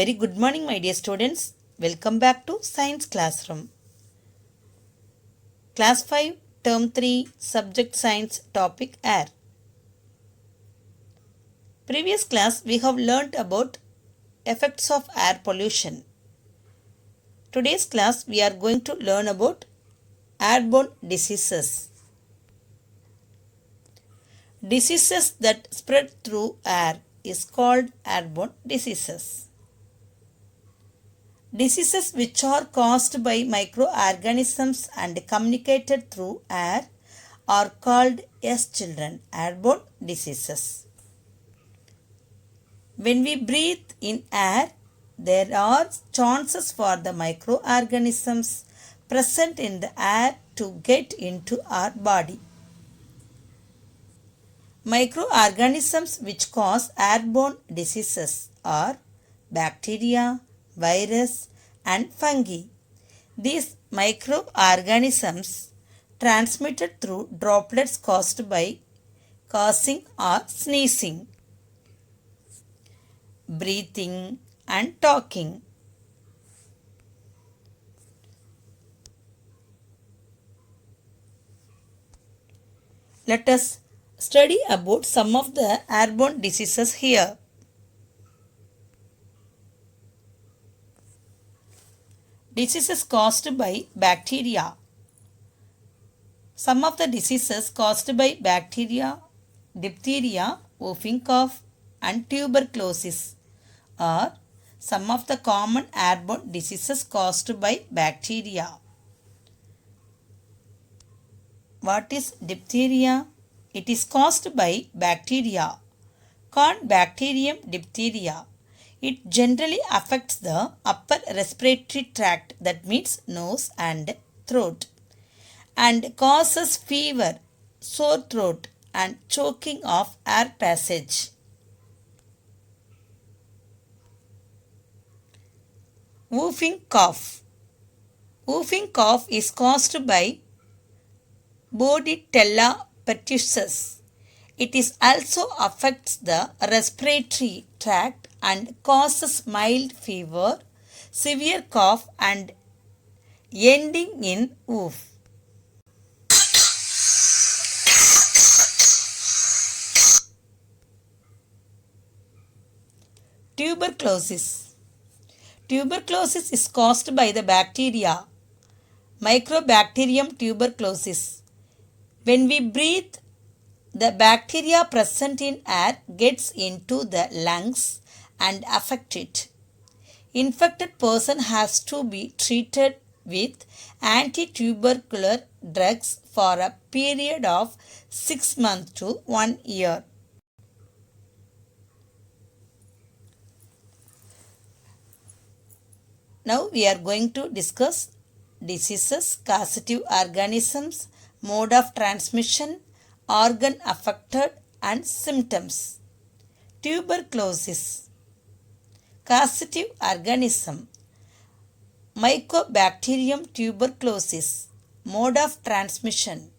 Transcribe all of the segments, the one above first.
very good morning, my dear students. Welcome back to Science Classroom. Class 5, Term 3, Subject Science, Topic Air. Previous class, we have learnt about effects of air pollution. Today's class, we are going to learn about airborne diseases. Diseases that spread through air is called airborne diseases. Diseases which are caused by microorganisms and communicated through air are called, yes children, airborne diseases. When we breathe in air, there are chances for the microorganisms present in the air to get into our body. Microorganisms which cause airborne diseases are bacteria, virus and fungi. These microorganisms transmitted through droplets caused by coughing or sneezing, breathing and talking. Let us study about some of the airborne diseases here. Diseases caused by bacteria. Some of the diseases caused by bacteria, diphtheria, whooping cough and tuberculosis are some of the common airborne diseases caused by bacteria. What is diphtheria? It is caused by bacteria. Bacterium diphtheria. It generally affects the upper respiratory tract, that means nose and throat, and causes fever, sore throat and choking of air passage. Whooping cough. Whooping cough is caused by Bordetella pertussis. It is also affects the respiratory tract and causes mild fever, severe cough and ending in woof. Tuberculosis. Tuberculosis is caused by the bacteria Mycobacterium tuberculosis. When we breathe, the bacteria present in air gets into the lungs and affect it. Infected person has to be treated with anti-tubercular drugs for a period of 6 months to 1 year. Now we are going to discuss diseases, causative organisms, mode of transmission, organ affected and symptoms. Tuberculosis. Causative organism. Mycobacterium tuberculosis. Mode of transmission.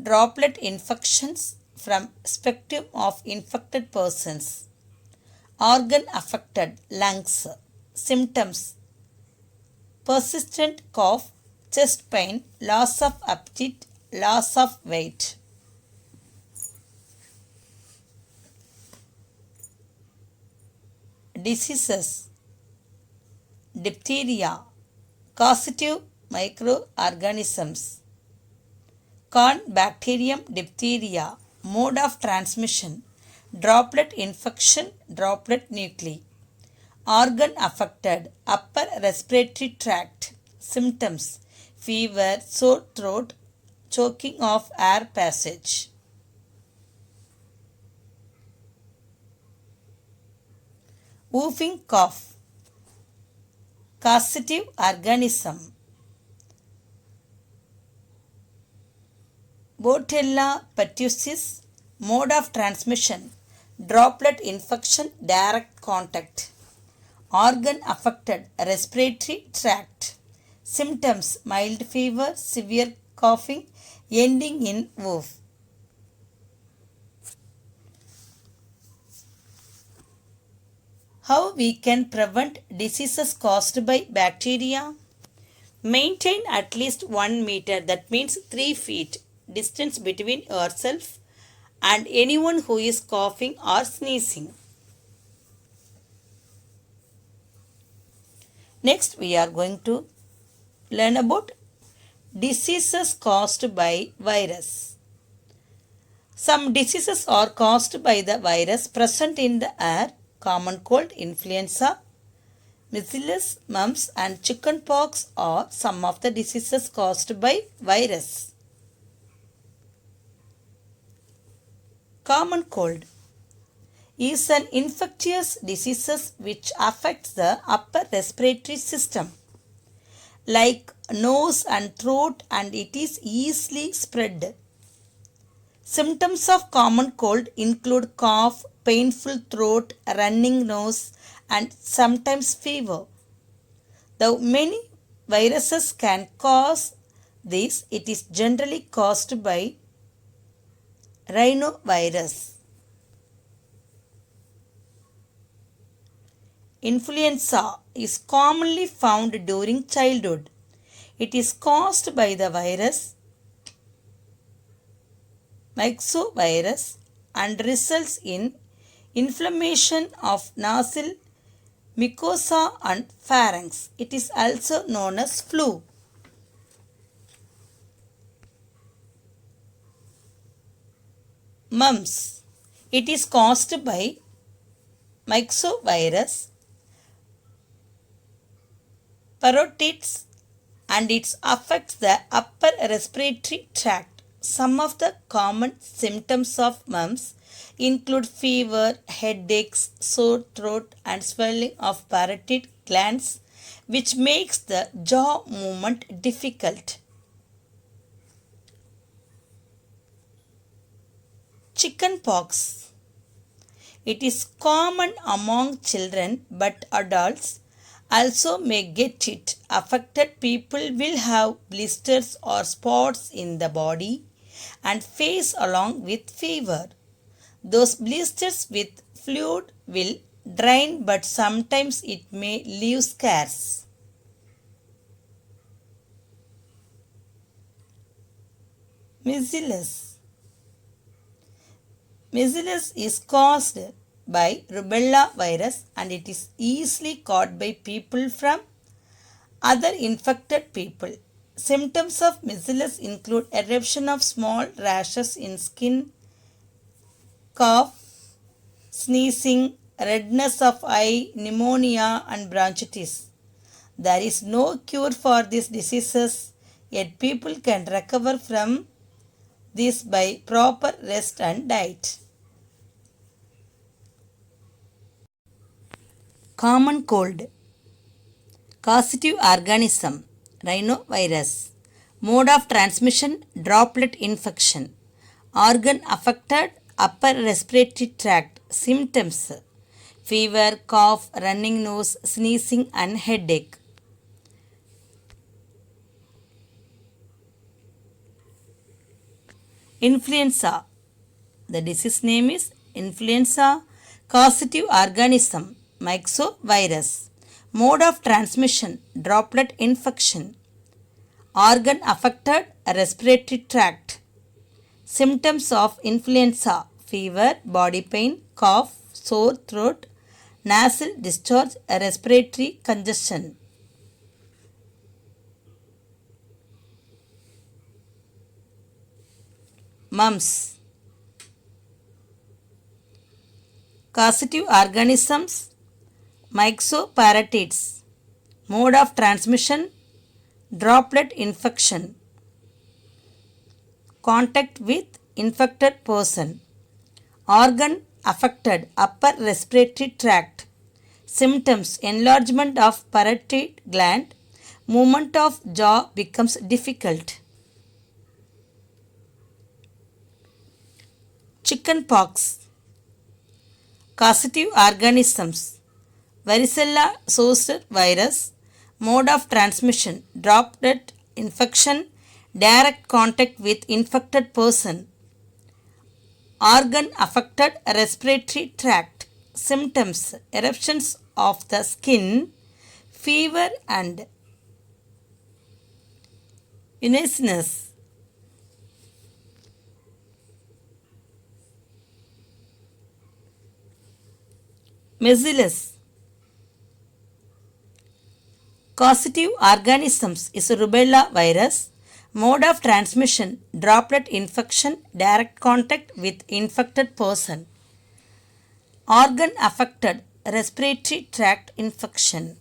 Droplet infections from spectrum of infected persons. Organ affected, lungs. Symptoms. Persistent cough, chest pain, loss of appetite, loss of weight. Diseases. Diphtheria. Causative microorganisms. Bacterium diphtheria. Mode of transmission. Droplet infection, droplet nuclei. Organ affected, upper respiratory tract. Symptoms. Fever, sore throat, choking of air passage. Whooping cough. Causative organism. Bordetella pertussis. Mode of transmission. Droplet infection, direct contact. Organ affected, respiratory tract. Symptoms, mild fever, severe coughing, ending in woof. How we can prevent diseases caused by bacteria? Maintain at least 1 meter, that means 3 feet, distance between yourself and anyone who is coughing or sneezing. Next, we are going to learn about diseases caused by virus. Some diseases are caused by the virus present in the air: common cold, influenza, measles, mumps and chickenpox are some of the diseases caused by virus. Common cold is an infectious disease which affects the upper respiratory system like nose and throat, and it is easily spread. Symptoms of common cold include cough, painful throat, running nose and sometimes fever. Though many viruses can cause this, it is generally caused by rhinovirus. Influenza is commonly found during childhood. It is caused by the virus myxovirus and results in inflammation of nasal mucosa and pharynx. It is also known as flu. Mumps. It is caused by myxovirus parotids and it affects the upper respiratory tract. Some of the common symptoms of mumps include fever, headaches, sore throat and swelling of parotid glands, which makes the jaw movement difficult. Chickenpox. It is common among children, but adults also may get it. Affected people will have blisters or spots in the body and face along with fever. Those blisters with fluid will drain, but sometimes it may leave scars. Measles. Measles is caused by rubella virus and it is easily caught by people from other infected people. Symptoms of measles include eruption of small rashes in skin, cough, sneezing, redness of eye, pneumonia and bronchitis. There is no cure for these diseases, yet people can recover from this by proper rest and diet. Common cold. Causative organism, rhinovirus. Mode of transmission, droplet infection. Organ affected, upper respiratory tract. Symptoms, fever, cough, running nose, sneezing and headache. Influenza. The disease name is influenza. Causative organism, myxovirus. Mode of transmission, droplet infection. Organ affected, respiratory tract. Symptoms of influenza, fever, body pain, cough, sore throat, nasal discharge, respiratory congestion. Mumps. Causative organisms, myxoparatids. Mode of transmission, droplet infection. Contact with infected person. Organ affected, upper respiratory tract. Symptoms, enlargement of parotid gland. Movement of jaw becomes difficult. Chickenpox. Causative organisms, varicella zoster virus. Mode of transmission, droplet infection, direct contact with infected person. Organ affected, respiratory tract. symptoms, eruptions of the skin, fever and uneasiness. Measles. Causative organisms is rubella virus. Mode of transmission, droplet infection, direct contact with infected person. Organ affected, respiratory tract infection.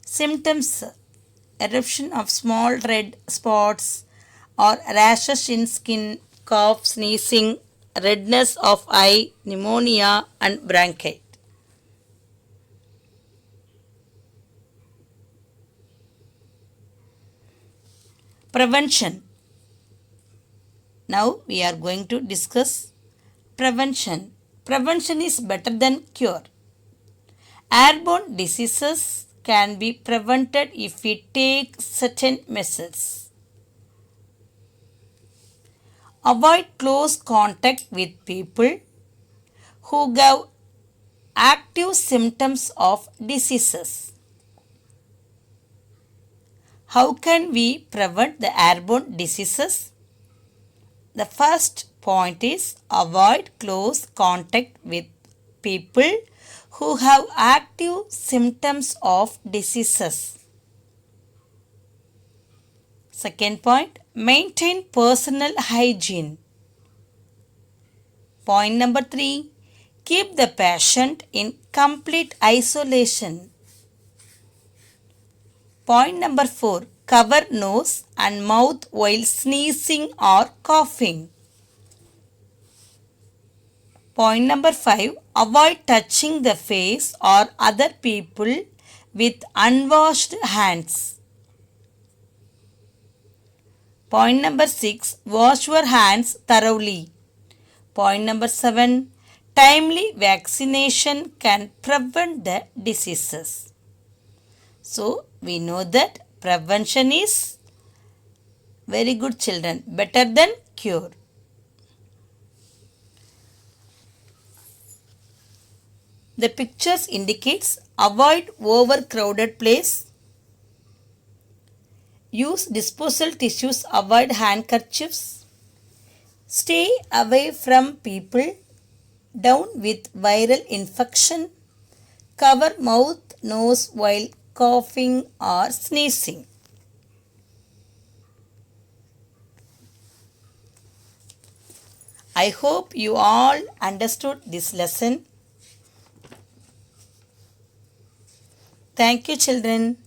Symptoms, eruption of small red spots or rashes in skin, cough, sneezing, redness of eye, pneumonia and bronchitis. Prevention. Now we are going to discuss prevention. Prevention is better than cure. Airborne diseases can be prevented if we take certain measures. Avoid close contact with people who have active symptoms of diseases. How can we prevent the airborne diseases? The first point is avoid close contact with people who have active symptoms of diseases. Second point, maintain personal hygiene. Point number 3, keep the patient in complete isolation. Point number 4, cover nose and mouth while sneezing or coughing. Point number 5, avoid touching the face or other people with unwashed hands. Point number 6, wash your hands thoroughly. Point number 7, timely vaccination can prevent the diseases. So, we know that prevention is very good, children, better than cure. The pictures indicates avoid overcrowded place, use disposal tissues, avoid handkerchiefs, stay away from people down with viral infection, cover mouth, nose while coughing or sneezing. I hope you all understood this lesson. Thank you, children.